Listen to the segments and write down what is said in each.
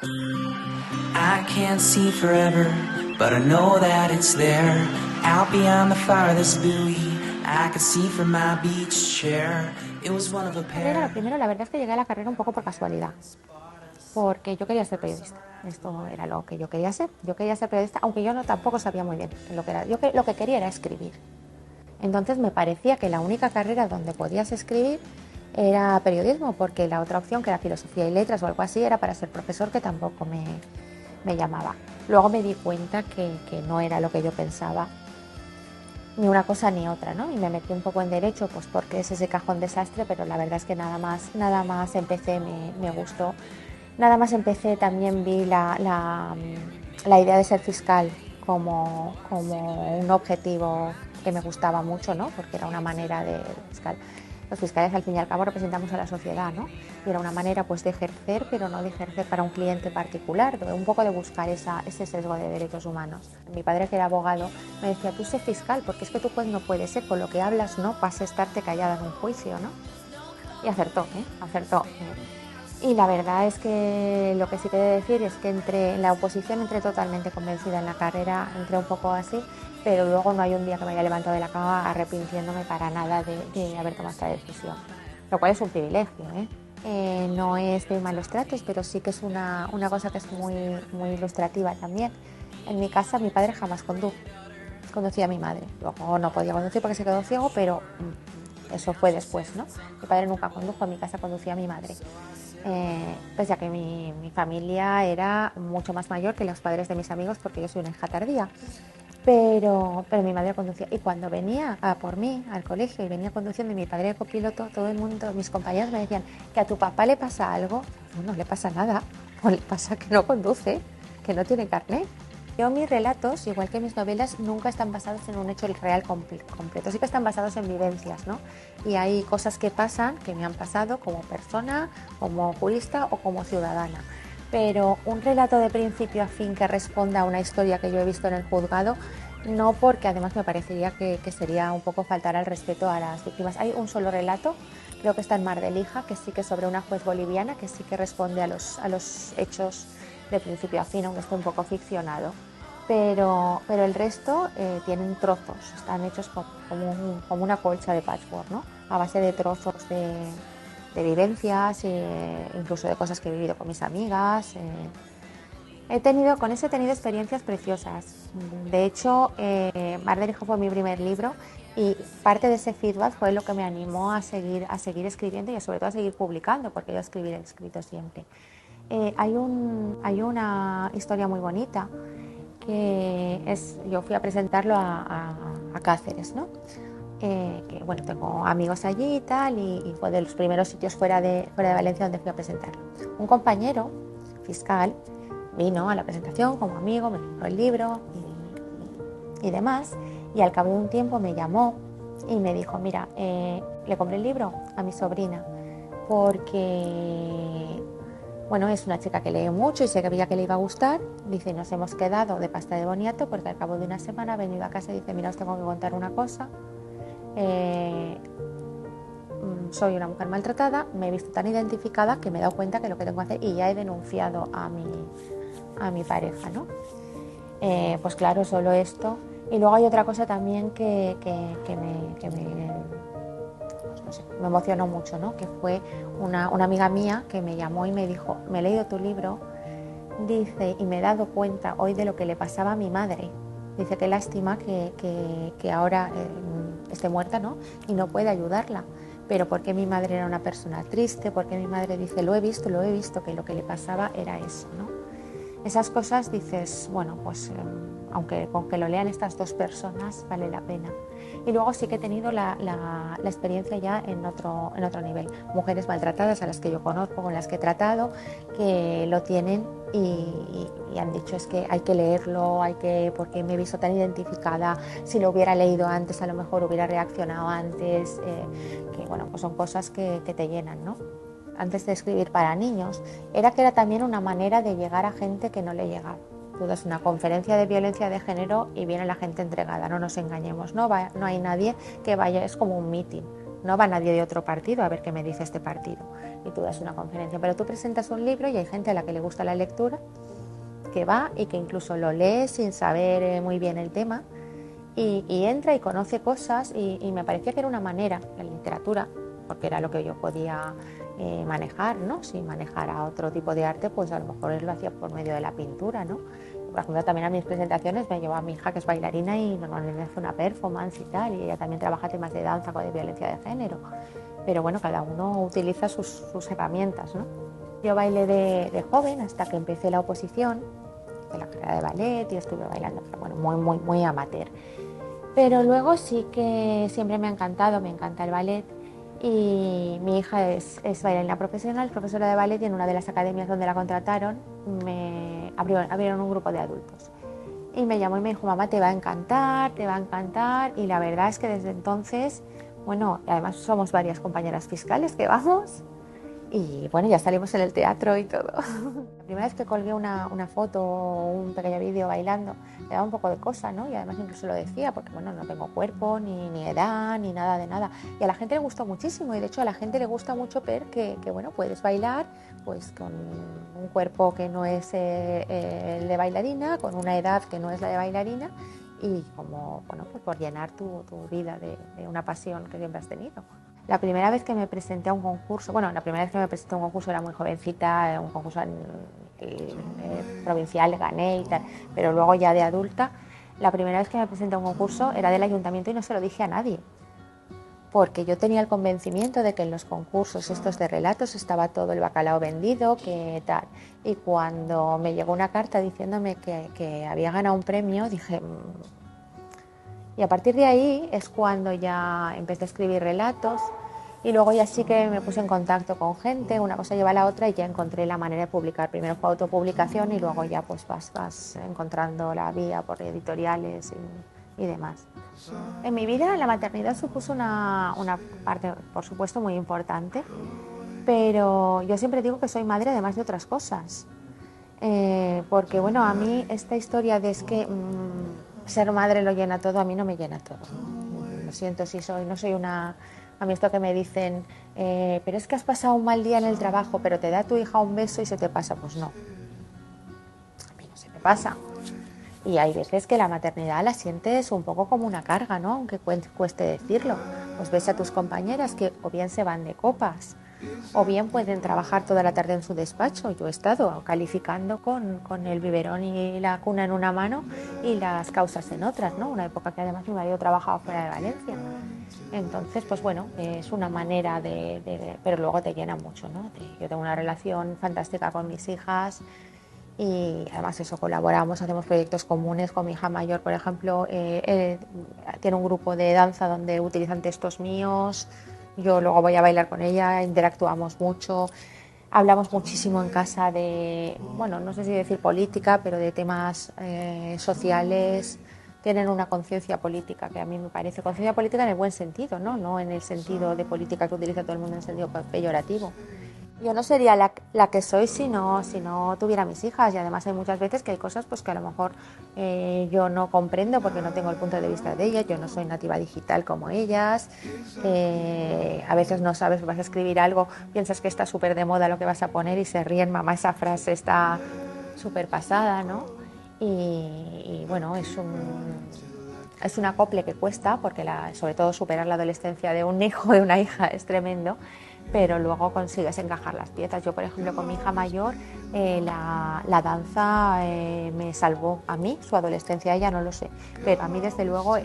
I can't see forever, but I know that it's there. Out beyond the farthest buoy, I could see from my beach chair. It was one of a Lo pair. primero, la verdad es que llegué a la carrera un poco por casualidad, porque yo quería ser periodista. Esto era lo que yo quería ser. Yo quería ser periodista, aunque yo no tampoco sabía muy bien lo que era. Yo lo que quería era escribir. Entonces me parecía que la única carrera donde podías escribir era periodismo, porque la otra opción, que era filosofía y letras o algo así, era para ser profesor, que tampoco me llamaba. Luego me di cuenta que no era lo que yo pensaba, ni una cosa ni otra, ¿no? Y me metí un poco en derecho, pues porque es ese cajón desastre, pero la verdad es que nada más empecé, me gustó. Nada más empecé, también vi la idea de ser fiscal como un objetivo que me gustaba mucho, ¿no? Porque era una manera de fiscal. Los fiscales al fin y al cabo representamos a la sociedad, ¿no? Y era una manera pues de ejercer, pero no de ejercer para un cliente particular, un poco de buscar ese sesgo de derechos humanos. Mi padre, que era abogado, me decía, tú sé fiscal, porque es que tú no puedes ser, con lo que hablas no vas a estarte callada en un juicio, ¿no? Y acertó, acertó. Y la verdad es que lo que sí te he de decir es que en la oposición entré totalmente convencida, en la carrera entré un poco así, pero luego no hay un día que me haya levantado de la cama arrepintiéndome para nada de haber tomado esta decisión, lo cual es un privilegio, ¿eh? No es de malos tratos, pero sí que es una cosa que es muy, muy ilustrativa también. En mi casa mi padre jamás conducía a mi madre, luego no podía conducir porque se quedó ciego, pero eso fue después, ¿no? Mi padre nunca condujo, en mi casa conducía a mi madre. Pese a que mi familia era mucho más mayor que los padres de mis amigos, porque yo soy una hija tardía, pero mi madre conducía, y cuando venía a por mí al colegio y venía conduciendo y mi padre de copiloto, todo el mundo, mis compañeros me decían que a tu papá le pasa algo. No le pasa nada, o le pasa que no conduce, que no tiene carnet. Yo, mis relatos, igual que mis novelas, nunca están basados en un hecho real completo, sí que están basados en vivencias, ¿no? Y hay cosas que pasan, que me han pasado como persona, como jurista o como ciudadana. Pero un relato de principio a fin que responda a una historia que yo he visto en el juzgado, no, porque además me parecería que sería un poco faltar al respeto a las víctimas. Hay un solo relato, creo que está en Mar de Lija, que sí que es sobre una juez boliviana, que sí que responde a los hechos de principio a fin, aunque esté un poco ficcionado. Pero el resto tienen trozos, están hechos como una colcha de patchwork, ¿no? A base de trozos de vivencias, incluso de cosas que he vivido con mis amigas. Con eso he tenido experiencias preciosas. De hecho, Mar del Hijo fue mi primer libro, y parte de ese feedback fue lo que me animó a seguir escribiendo y sobre todo a seguir publicando, porque yo he escrito siempre. Hay una historia muy bonita que yo fui a presentarlo a Cáceres, ¿no? Que bueno, tengo amigos allí y tal, y fue de los primeros sitios fuera de Valencia donde fui a presentarlo. Un compañero fiscal vino a la presentación como amigo, me compró el libro y demás, y al cabo de un tiempo me llamó y me dijo, mira, le compré el libro a mi sobrina porque, bueno, es una chica que lee mucho y sé que veía que le iba a gustar. Dice, nos hemos quedado de pasta de boniato porque al cabo de una semana ha venido a casa y dice, mira, os tengo que contar una cosa. Soy una mujer maltratada, me he visto tan identificada que me he dado cuenta que lo que tengo que hacer, y ya he denunciado a mi pareja, ¿no? Pues claro, solo esto. Y luego hay otra cosa también que pues no sé, me emocionó mucho, ¿no? Que fue una amiga mía que me llamó y me dijo, me he leído tu libro, dice, y me he dado cuenta hoy de lo que le pasaba a mi madre. Dice, qué lástima que ahora esté muerta, ¿no? Y no puede ayudarla. Pero porque mi madre era una persona triste, porque mi madre dice, lo he visto, que lo que le pasaba era eso, ¿no? Esas cosas dices, bueno, pues aunque con que lo lean estas dos personas vale la pena. Y luego sí que he tenido la experiencia ya en otro nivel. Mujeres maltratadas a las que yo conozco, con las que he tratado, que lo tienen y han dicho, es que hay que leerlo, porque me he visto tan identificada, si lo hubiera leído antes a lo mejor hubiera reaccionado antes, que bueno, pues son cosas que te llenan, ¿no? Antes de escribir para niños, era también una manera de llegar a gente que no le llegaba. Tú das una conferencia de violencia de género y viene la gente entregada, no nos engañemos, no hay nadie que vaya, es como un meeting, no va nadie de otro partido a ver qué me dice este partido y tú das una conferencia, pero tú presentas un libro y hay gente a la que le gusta la lectura, que va y que incluso lo lee sin saber muy bien el tema y entra y conoce cosas y me parecía que era una manera, la literatura, porque era lo que yo podía manejar, ¿no? Si manejara otro tipo de arte, pues a lo mejor él lo hacía por medio de la pintura, ¿no? Por ejemplo, también a mis presentaciones me llevo a mi hija, que es bailarina y normalmente hace una performance y tal, y ella también trabaja temas de danza o de violencia de género. Pero bueno, cada uno utiliza sus herramientas, ¿no? Yo bailé de joven hasta que empecé la oposición, de la carrera de ballet, y estuve bailando, pero bueno, muy amateur. Pero luego sí que siempre me ha encantado, me encanta el ballet. Y mi hija es bailarina profesional, profesora de ballet, y en una de las academias donde la contrataron abrieron un grupo de adultos. Y me llamó y me dijo, mamá, te va a encantar, te va a encantar. Y la verdad es que desde entonces, bueno, además somos varias compañeras fiscales que vamos. Y bueno, ya salimos en el teatro y todo. La primera vez que colgué una foto o un pequeño vídeo bailando, me daba un poco de cosa, ¿no? Y además incluso lo decía, porque bueno, no tengo cuerpo, ni edad, ni nada de nada. Y a la gente le gustó muchísimo, y de hecho a la gente le gusta mucho ver que bueno, puedes bailar pues con un cuerpo que no es el de bailarina, con una edad que no es la de bailarina, y como, bueno, pues por llenar tu vida de una pasión que siempre has tenido. La primera vez que me presenté a un concurso, bueno, la primera vez que me presenté a un concurso era muy jovencita, un concurso provincial, gané y tal, pero luego ya de adulta, la primera vez que me presenté a un concurso era del ayuntamiento y no se lo dije a nadie, porque yo tenía el convencimiento de que en los concursos estos de relatos estaba todo el bacalao vendido, que tal, y cuando me llegó una carta diciéndome que había ganado un premio, dije... Y a partir de ahí es cuando ya empecé a escribir relatos y luego ya sí que me puse en contacto con gente, una cosa lleva a la otra y ya encontré la manera de publicar. Primero fue autopublicación y luego ya pues vas encontrando la vía por editoriales y demás. En mi vida la maternidad supuso una parte, por supuesto, muy importante, pero yo siempre digo que soy madre además de otras cosas. Porque bueno, a mí esta historia de es que ser madre lo llena todo, a mí no me llena todo. Lo siento si no soy una... A mí esto que me dicen, pero es que has pasado un mal día en el trabajo, pero te da tu hija un beso y se te pasa, pues no. A mí no se me pasa. Y hay veces que la maternidad la sientes un poco como una carga, ¿no? Aunque cueste decirlo. Pues ves a tus compañeras que o bien se van de copas, o bien pueden trabajar toda la tarde en su despacho. Yo he estado calificando con el biberón y la cuna en una mano y las causas en otras, ¿no? Una época que además mi marido trabajaba fuera de Valencia. Entonces, pues bueno, es una manera pero luego te llena mucho, ¿no? Yo tengo una relación fantástica con mis hijas y además eso, colaboramos, hacemos proyectos comunes. Con mi hija mayor, por ejemplo, tiene un grupo de danza donde utilizan textos míos. Yo luego voy a bailar con ella, interactuamos mucho, hablamos muchísimo en casa de, bueno, no sé si decir política, pero de temas sociales. Tienen una conciencia política que a mí me parece, conciencia política en el buen sentido, no en el sentido de política que utiliza todo el mundo en el sentido peyorativo. Yo no sería la que soy si no tuviera mis hijas, y además hay muchas veces que hay cosas pues que a lo mejor yo no comprendo porque no tengo el punto de vista de ellas. Yo no soy nativa digital como ellas, a veces no sabes, vas a escribir algo, piensas que está súper de moda lo que vas a poner y se ríen, mamá, esa frase está súper pasada, ¿no? Y bueno, es un acople que cuesta, porque sobre todo superar la adolescencia de un hijo o de una hija es tremendo, pero luego consigues encajar las piezas. Yo, por ejemplo, con mi hija mayor, la danza me salvó a mí, su adolescencia, ella no lo sé, pero a mí desde luego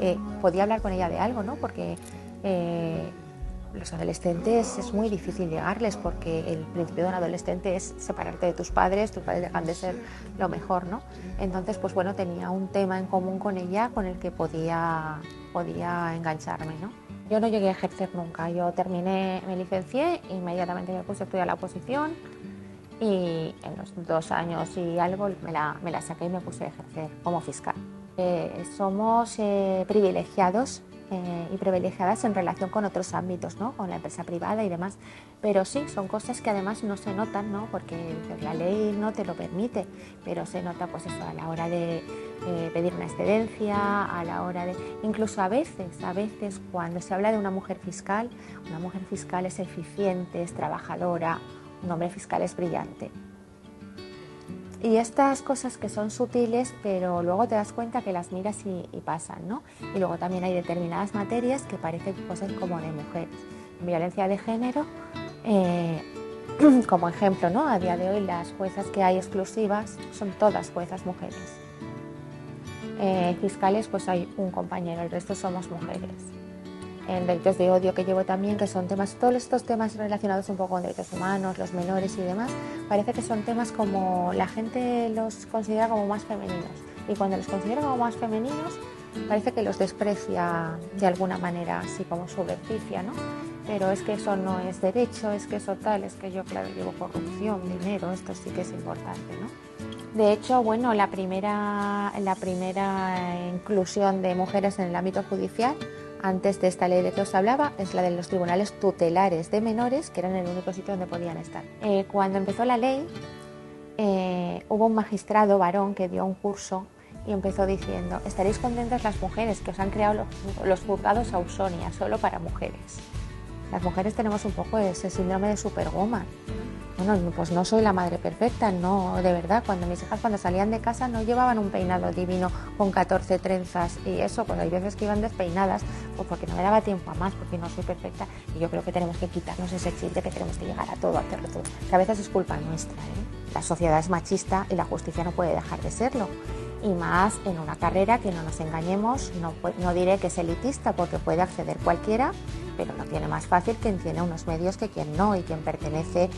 podía hablar con ella de algo, ¿no? Porque los adolescentes es muy difícil llegarles, porque el principio de un adolescente es separarte de tus padres dejan de ser lo mejor, ¿no? Entonces, pues bueno, tenía un tema en común con ella con el que podía engancharme, ¿no? Yo no llegué a ejercer nunca. Yo me licencié, inmediatamente me puse a estudiar la oposición y en los 2 años y algo me la saqué y me puse a ejercer como fiscal. Somos privilegiados y privilegiadas en relación con otros ámbitos, ¿no? Con la empresa privada y demás. Pero sí, son cosas que además no se notan, ¿no? Porque la ley no te lo permite, pero se nota pues eso a la hora de pedir una excedencia, a la hora de... Incluso a veces cuando se habla de una mujer fiscal es eficiente, es trabajadora, un hombre fiscal es brillante. Y estas cosas que son sutiles, pero luego te das cuenta que las miras y pasan, ¿no? Y luego también hay determinadas materias que parecen cosas como de mujeres. Violencia de género, como ejemplo, ¿no? A día de hoy las juezas que hay exclusivas son todas juezas mujeres. Fiscales, pues hay un compañero, el resto somos mujeres. En delitos de odio que llevo también, que son temas, todos estos temas relacionados un poco con derechos humanos, los menores y demás, parece que son temas como la gente los considera como más femeninos. Y cuando los considera como más femeninos, parece que los desprecia de alguna manera, así como subversiva, ¿no? Pero es que eso no es derecho, es que eso tal, es que yo, claro, llevo corrupción, dinero, esto sí que es importante, ¿no? De hecho, bueno, la primera inclusión de mujeres en el ámbito judicial, antes de esta ley de que os hablaba, es la de los tribunales tutelares de menores, que eran el único sitio donde podían estar. Cuando empezó la ley, hubo un magistrado varón que dio un curso y empezó diciendo: estaréis contentas las mujeres que os han creado los juzgados Ausonia, solo para mujeres. Las mujeres tenemos un poco ese síndrome de superwoman. Bueno, pues no soy la madre perfecta, no, de verdad. Cuando mis hijas cuando salían de casa no llevaban un peinado divino con 14 trenzas y eso, pues hay veces que iban despeinadas, pues porque no me daba tiempo a más, porque no soy perfecta. Y yo creo que tenemos que quitarnos ese chip de que tenemos que llegar a todo, a hacerlo todo. Que a veces es culpa nuestra, ¿eh? La sociedad es machista y la justicia no puede dejar de serlo. Y más en una carrera que no nos engañemos, no diré que es elitista porque puede acceder cualquiera, pero no tiene más fácil quien tiene unos medios que quien no, y quien pertenece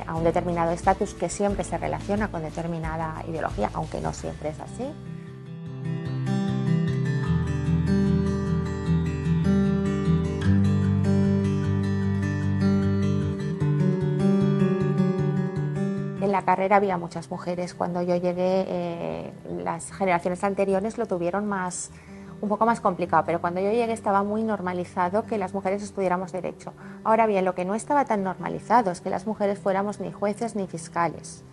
a un determinado estatus que siempre se relaciona con determinada ideología, aunque no siempre es así. En la carrera había muchas mujeres. Cuando yo llegué, las generaciones anteriores lo tuvieron un poco más complicado, pero cuando yo llegué estaba muy normalizado que las mujeres estudiáramos derecho. Ahora bien, lo que no estaba tan normalizado es que las mujeres fuéramos ni jueces ni fiscales.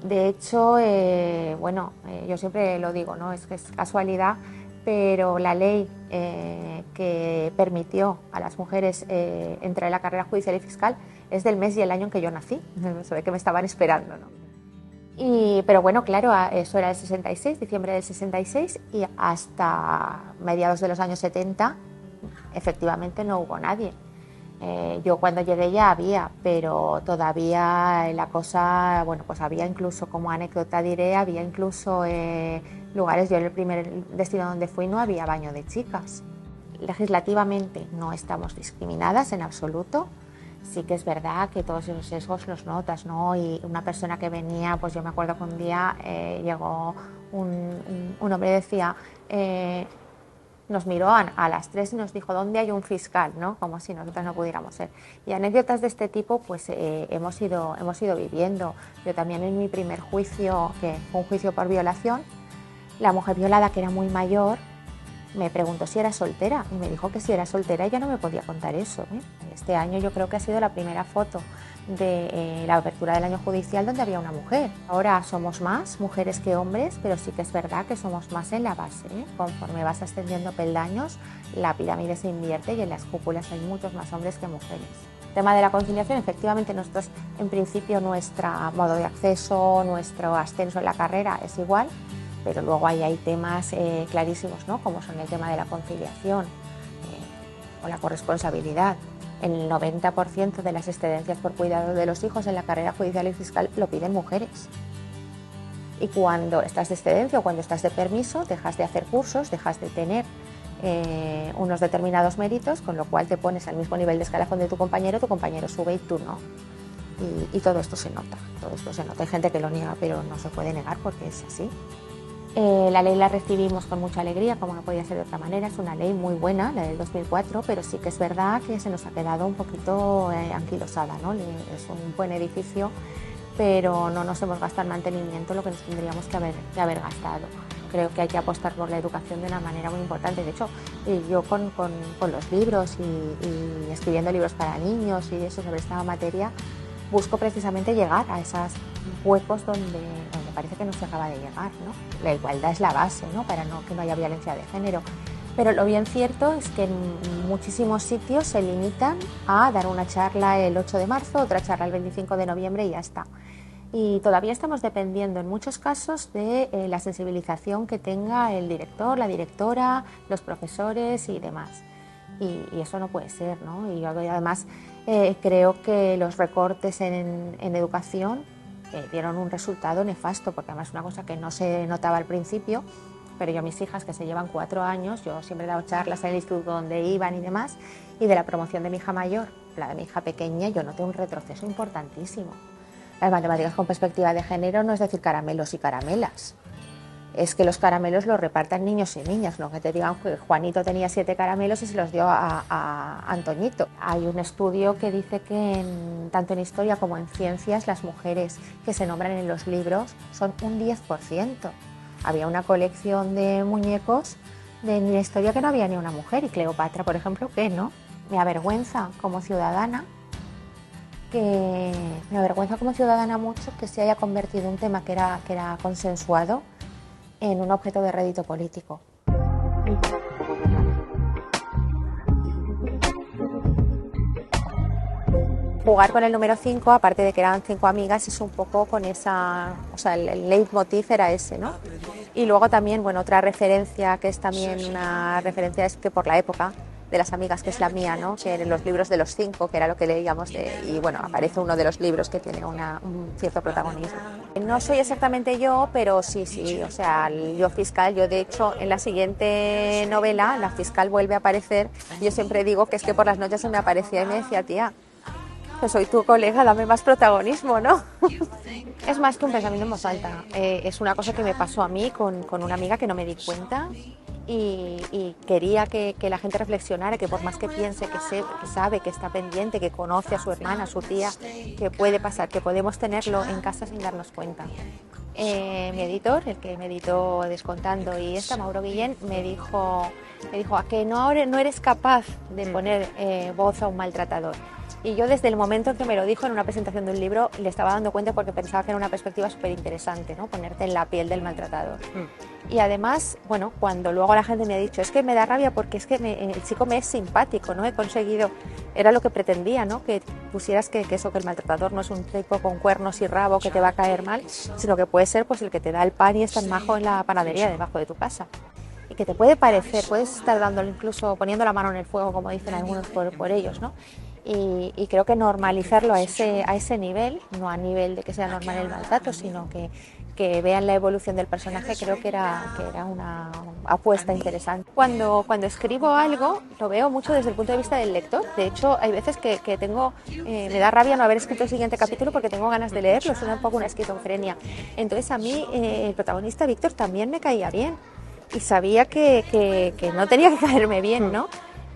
De hecho, yo siempre lo digo, ¿no? Es que es casualidad, pero la ley que permitió a las mujeres entrar en la carrera judicial y fiscal es del mes y el año en que yo nací. Se ve que me estaban esperando, ¿no? Pero bueno, claro, eso era el 66, diciembre del 66, y hasta mediados de los años 70 efectivamente no hubo nadie. Yo cuando llegué ya había, pero todavía la cosa, bueno, pues había incluso, como anécdota diré, había incluso lugares, yo en el primer destino donde fui no había baño de chicas. Legislativamente no estamos discriminadas en absoluto. Sí que es verdad que todos esos sesgos los notas, ¿no? Y una persona que venía, pues yo me acuerdo que un día llegó un hombre y decía, nos miró a las 3 y nos dijo: ¿dónde hay un fiscal? ¿No? Como si nosotros no pudiéramos ser. Y anécdotas de este tipo pues hemos ido viviendo. Yo también en mi primer juicio, que fue un juicio por violación, la mujer violada, que era muy mayor, me preguntó si era soltera y me dijo que si era soltera ella no me podía contar eso, ¿eh? Este año yo creo que ha sido la primera foto de la apertura del año judicial donde había una mujer. Ahora somos más mujeres que hombres, pero sí que es verdad que somos más en la base, ¿eh? Conforme vas ascendiendo peldaños, la pirámide se invierte y en las cúpulas hay muchos más hombres que mujeres. El tema de la conciliación, efectivamente nosotros en principio nuestro modo de acceso, nuestro ascenso en la carrera es igual, pero luego hay temas clarísimos, ¿no? Como son el tema de la conciliación o la corresponsabilidad. El 90% de las excedencias por cuidado de los hijos en la carrera judicial y fiscal lo piden mujeres. Y cuando estás de excedencia o cuando estás de permiso, dejas de hacer cursos, dejas de tener unos determinados méritos, con lo cual te pones al mismo nivel de escalafón de tu compañero sube y tú no. Y todo esto se nota, Hay gente que lo niega, pero no se puede negar porque es así. La ley la recibimos con mucha alegría, como no podía ser de otra manera. Es una ley muy buena, la del 2004, pero sí que es verdad que se nos ha quedado un poquito anquilosada, ¿no? Es un buen edificio, pero no nos hemos gastado en mantenimiento lo que nos tendríamos que haber gastado. Creo que hay que apostar por la educación de una manera muy importante. De hecho, yo con los libros y escribiendo libros para niños y eso sobre esta materia, busco precisamente llegar a esos huecos donde parece que no se acaba de llegar, ¿no? La igualdad es la base, ¿no? Para que no haya violencia de género. Pero lo bien cierto es que en muchísimos sitios se limitan a dar una charla el 8 de marzo, otra charla el 25 de noviembre y ya está. Y todavía estamos dependiendo en muchos casos de la sensibilización que tenga el director, la directora, los profesores y demás. Y eso no puede ser, ¿no? Y además creo que los recortes en educación dieron un resultado nefasto, porque además es una cosa que no se notaba al principio, pero yo a mis hijas, que se llevan 4 años, yo siempre he dado charlas en el instituto donde iban y demás, y de la promoción de mi hija mayor, la de mi hija pequeña, yo noté un retroceso importantísimo. Las matemáticas con perspectiva de género no es decir caramelos y caramelas. Es que los caramelos los repartan niños y niñas, no que te digan que Juanito tenía 7 caramelos y se los dio a Antoñito. Hay un estudio que dice que tanto en historia como en ciencias las mujeres que se nombran en los libros son un 10%. Había una colección de muñecos de la historia que no había ni una mujer, y Cleopatra, por ejemplo, que no. Me avergüenza como ciudadana mucho que se haya convertido un tema que era consensuado en un objeto de rédito político. Jugar con el número 5, aparte de que eran 5 amigas, es un poco con esa... O sea, el leitmotiv era ese, ¿no? Y luego también, bueno, otra referencia que es también una referencia es que por la época de las amigas, que es la mía, ¿no? Que en los libros de los 5, que era lo que leíamos, y bueno, aparece uno de los libros que tiene un cierto protagonismo. No soy exactamente yo, pero sí, o sea, yo fiscal, yo de hecho en la siguiente novela, la fiscal vuelve a aparecer. Yo siempre digo que es que por las noches se me aparecía y me decía, tía, que soy tu colega, dame más protagonismo, ¿no? Es más que un pensamiento en voz alta, es una cosa que me pasó a mí con una amiga que no me di cuenta. Y quería que la gente reflexionara, que por más que piense, que sabe, que está pendiente, que conoce a su hermana, a su tía, que puede pasar, que podemos tenerlo en casa sin darnos cuenta. Mi editor, el que me editó Descontando, y Mauro Guillén, me dijo a que no eres capaz de poner voz a un maltratador. Y yo desde el momento en que me lo dijo en una presentación de un libro le estaba dando cuenta, porque pensaba que era una perspectiva súper interesante, ¿no? Ponerte en la piel del maltratador. Y además, bueno, cuando luego la gente me ha dicho, es que me da rabia porque es que el chico me es simpático, ¿no? He conseguido, era lo que pretendía, ¿no? Que pusieras que el maltratador no es un tipo con cuernos y rabo que te va a caer mal, sino que puede ser pues el que te da el pan y es tan majo en la panadería debajo de tu casa. Y que te puede parecer, puedes estar dándole, incluso poniendo la mano en el fuego, como dicen algunos por ellos, ¿no? Y creo que normalizarlo a ese nivel, no a nivel de que sea normal el maltrato, sino que vean la evolución del personaje, creo que era una apuesta interesante. Cuando escribo algo, lo veo mucho desde el punto de vista del lector. De hecho, hay veces que me da rabia no haber escrito el siguiente capítulo porque tengo ganas de leerlo, suena un poco una esquizofrenia. Entonces a mí el protagonista Víctor también me caía bien y sabía que no tenía que caerme bien, ¿no?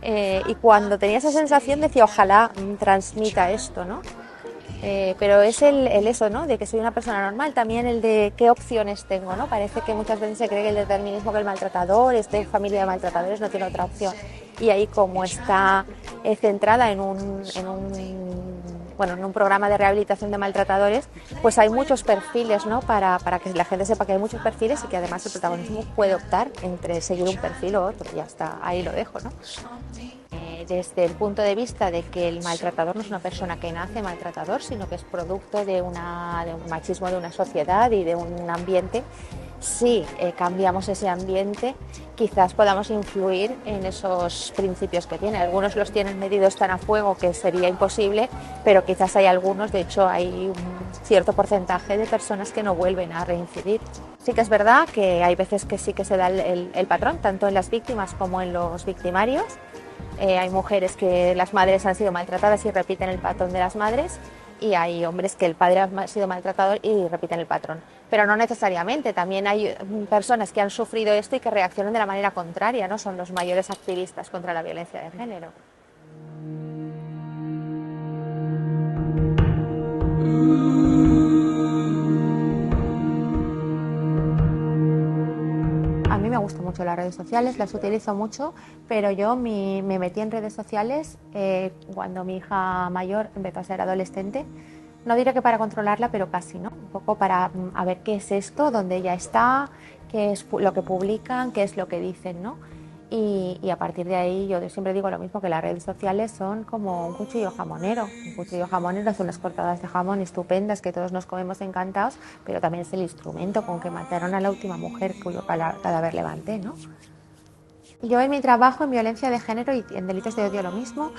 Y cuando tenía esa sensación decía, ojalá transmita esto, ¿no? Pero es el eso, ¿no? De que soy una persona normal, también el de qué opciones tengo, ¿no? Parece que muchas veces se cree que el determinismo, que el maltratador es de familia de maltratadores, no tiene otra opción. Y ahí, como está centrada en un programa de rehabilitación de maltratadores, pues hay muchos perfiles, ¿no? Para que la gente sepa que hay muchos perfiles y que además el protagonismo puede optar entre seguir un perfil o otro. Ya está, ahí lo dejo, ¿no? Desde el punto de vista de que el maltratador no es una persona que nace maltratador, sino que es producto de un machismo de una sociedad y de un ambiente. Si cambiamos ese ambiente, quizás podamos influir en esos principios que tiene. Algunos los tienen medidos tan a fuego que sería imposible, pero quizás hay algunos, de hecho hay un cierto porcentaje de personas que no vuelven a reincidir. Sí que es verdad que hay veces que sí que se da el patrón, tanto en las víctimas como en los victimarios. Hay mujeres que las madres han sido maltratadas y repiten el patrón de las madres, y hay hombres que el padre ha sido maltratador y repiten el patrón. Pero no necesariamente, también hay personas que han sufrido esto y que reaccionan de la manera contraria, ¿no? Son los mayores activistas contra la violencia de género. mucho las redes sociales, las utilizo mucho, pero yo me metí en redes sociales cuando mi hija mayor empezó a ser adolescente. No diré que para controlarla, pero casi, ¿no? Un poco para a ver qué es esto, dónde ella está, qué es lo que publican, qué es lo que dicen, ¿no? Y a partir de ahí yo siempre digo lo mismo, que las redes sociales son como un cuchillo jamonero. Un cuchillo jamonero hace unas cortadas de jamón estupendas que todos nos comemos encantados, pero también es el instrumento con que mataron a la última mujer cuyo cadáver levanté, ¿no? Yo en mi trabajo en violencia de género y en delitos de odio lo mismo,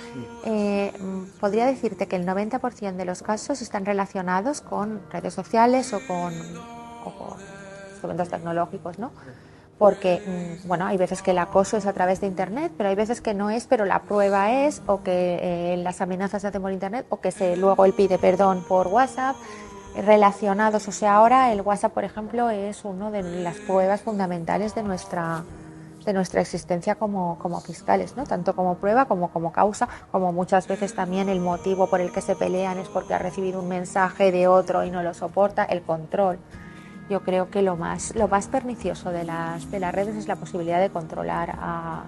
podría decirte que el 90% de los casos están relacionados con redes sociales o con instrumentos tecnológicos, ¿no? Porque, bueno, hay veces que el acoso es a través de Internet, pero hay veces que no es, pero la prueba es, o que las amenazas se hacen por Internet, o que luego él pide perdón por WhatsApp, relacionados. O sea, ahora el WhatsApp, por ejemplo, es una de las pruebas fundamentales de nuestra existencia como fiscales, ¿no? Tanto como prueba como causa, como muchas veces también el motivo por el que se pelean es porque ha recibido un mensaje de otro y no lo soporta, el control. Yo creo que lo más pernicioso de las redes es la posibilidad de controlar a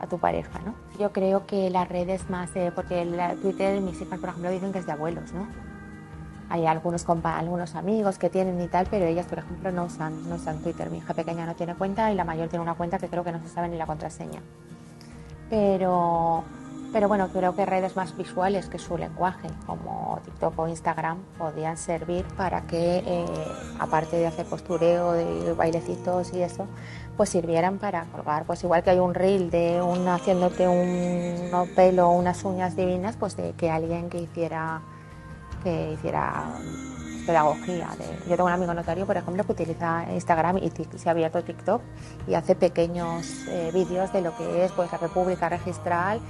tu pareja, ¿no? Yo creo que las redes más, porque Twitter, mis hijas, por ejemplo, dicen que es de abuelos, ¿no? Hay algunos amigos que tienen y tal, pero ellas, por ejemplo, no usan Twitter. Mi hija pequeña no tiene cuenta y la mayor tiene una cuenta que creo que no se sabe ni la contraseña. Pero bueno, creo que redes más visuales que su lenguaje, como TikTok o Instagram, podían servir para que, aparte de hacer postureo, de bailecitos y eso, pues sirvieran para colgar. Pues igual que hay un reel de haciéndote un pelo o unas uñas divinas, pues de que alguien que hiciera pedagogía. Yo tengo un amigo notario, por ejemplo, que utiliza Instagram y se ha abierto TikTok y hace pequeños vídeos de lo que es pues la República Registral,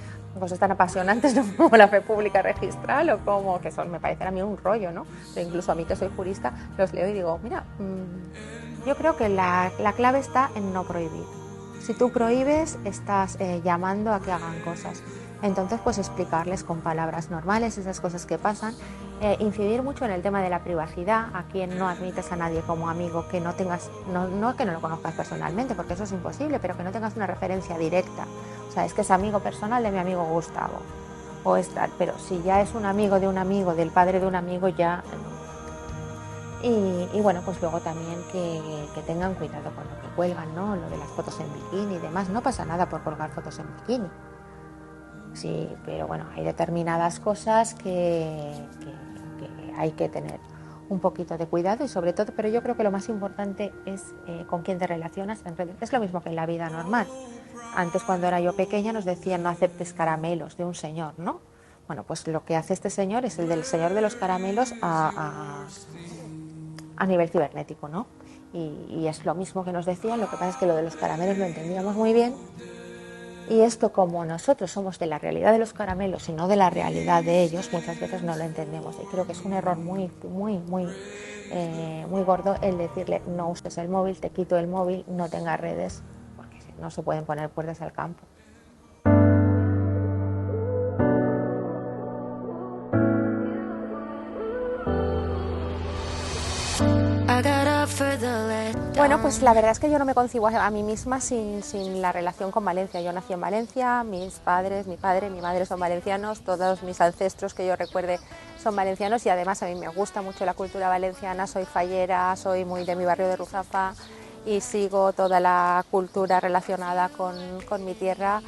cosas tan apasionantes, ¿no? Como la República Registral o como que son, me parecen a mí un rollo, ¿no? Pero incluso a mí que soy jurista los leo y digo, mira, yo creo que la clave está en no prohibir. Si tú prohíbes, estás llamando a que hagan cosas. Entonces, pues explicarles con palabras normales esas cosas que pasan, incidir mucho en el tema de la privacidad, a quien no admites a nadie como amigo, que no tengas, no que no lo conozcas personalmente, porque eso es imposible, pero que no tengas una referencia directa. O sea, es que es amigo personal de mi amigo Gustavo, o es tal, pero si ya es un amigo, del padre de un amigo, ya... Y bueno, pues luego también que tengan cuidado con lo que cuelgan, ¿no? Lo de las fotos en bikini y demás. No pasa nada por colgar fotos en bikini. Sí, pero bueno, hay determinadas cosas que hay que tener un poquito de cuidado y sobre todo, pero yo creo que lo más importante es con quién te relacionas en redes. Es lo mismo que en la vida normal. Antes, cuando era yo pequeña, nos decían no aceptes caramelos de un señor, ¿no? Bueno, pues lo que hace este señor es el del señor de los caramelos a nivel cibernético, ¿no? Y es lo mismo que nos decían, lo que pasa es que lo de los caramelos lo entendíamos muy bien. Y esto, como nosotros somos de la realidad de los caramelos y no de la realidad de ellos, muchas veces no lo entendemos. Y creo que es un error muy gordo el decirle no uses el móvil, te quito el móvil, no tengas redes, porque no se pueden poner puertas al campo. Bueno, pues la verdad es que yo no me concibo a mí misma sin la relación con Valencia. Yo nací en Valencia, mis padres, mi padre, mi madre son valencianos, todos mis ancestros que yo recuerde son valencianos y además a mí me gusta mucho la cultura valenciana, soy fallera, soy muy de mi barrio de Ruzafa y sigo toda la cultura relacionada con mi tierra.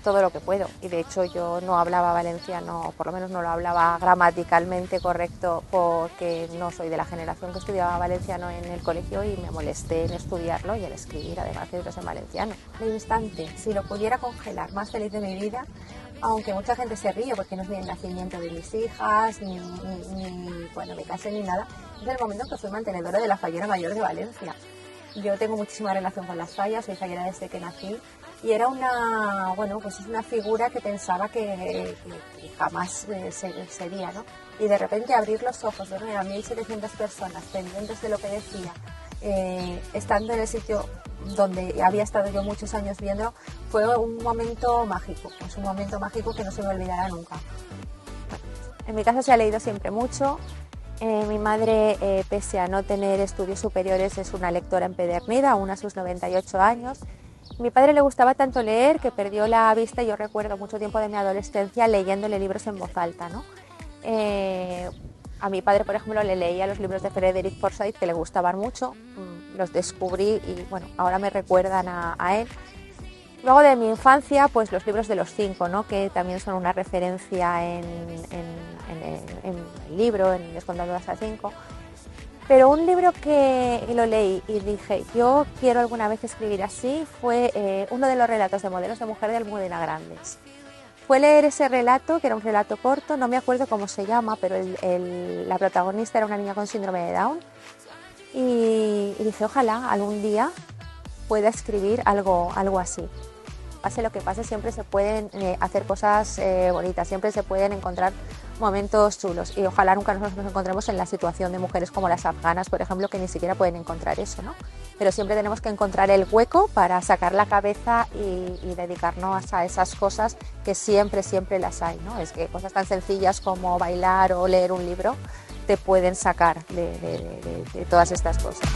Todo lo que puedo y de hecho yo no hablaba valenciano, por lo menos no lo hablaba gramaticalmente correcto porque no soy de la generación que estudiaba valenciano en el colegio y me molesté en estudiarlo y en escribir además libros en valenciano. Al instante, si lo pudiera congelar, más feliz de mi vida, aunque mucha gente se ríe porque no es ni el nacimiento de mis hijas ni bueno, me casé ni nada, es el momento en que fui mantenedora de la Fallera Mayor de Valencia. Yo tengo muchísima relación con las fallas, soy fallera desde que nací. Y era pues es una figura que pensaba que jamás sería, ¿no? Y de repente abrir los ojos, ver a 1.700 personas pendientes de lo que decía, estando en el sitio donde había estado yo muchos años viendo, fue un momento mágico, es un momento mágico que no se me olvidará nunca. Bueno, en mi caso se ha leído siempre mucho. Mi madre, pese a no tener estudios superiores, es una lectora empedernida, aún a sus 98 años. A mi padre le gustaba tanto leer que perdió la vista y yo recuerdo mucho tiempo de mi adolescencia leyéndole libros en voz alta, ¿no? A mi padre, por ejemplo, le leía los libros de Frederick Forsyth que le gustaban mucho, los descubrí y bueno, ahora me recuerdan a él. Luego de mi infancia, pues los libros de los 5, ¿no? Que también son una referencia en el libro, en Descontando hasta 5. Pero un libro que lo leí y dije, yo quiero alguna vez escribir así, fue uno de los relatos de Modelos de Mujer de Almudena Grandes. Fue leer ese relato, que era un relato corto, no me acuerdo cómo se llama, pero la protagonista era una niña con síndrome de Down. Y dije, ojalá algún día pueda escribir algo así. Pase lo que pase, siempre se pueden hacer cosas bonitas, siempre se pueden encontrar momentos chulos y ojalá nunca nos encontremos en la situación de mujeres como las afganas, por ejemplo, que ni siquiera pueden encontrar eso, ¿no? Pero siempre tenemos que encontrar el hueco para sacar la cabeza y dedicarnos a esas cosas que siempre las hay, ¿no? Es que cosas tan sencillas como bailar o leer un libro te pueden sacar de todas estas cosas.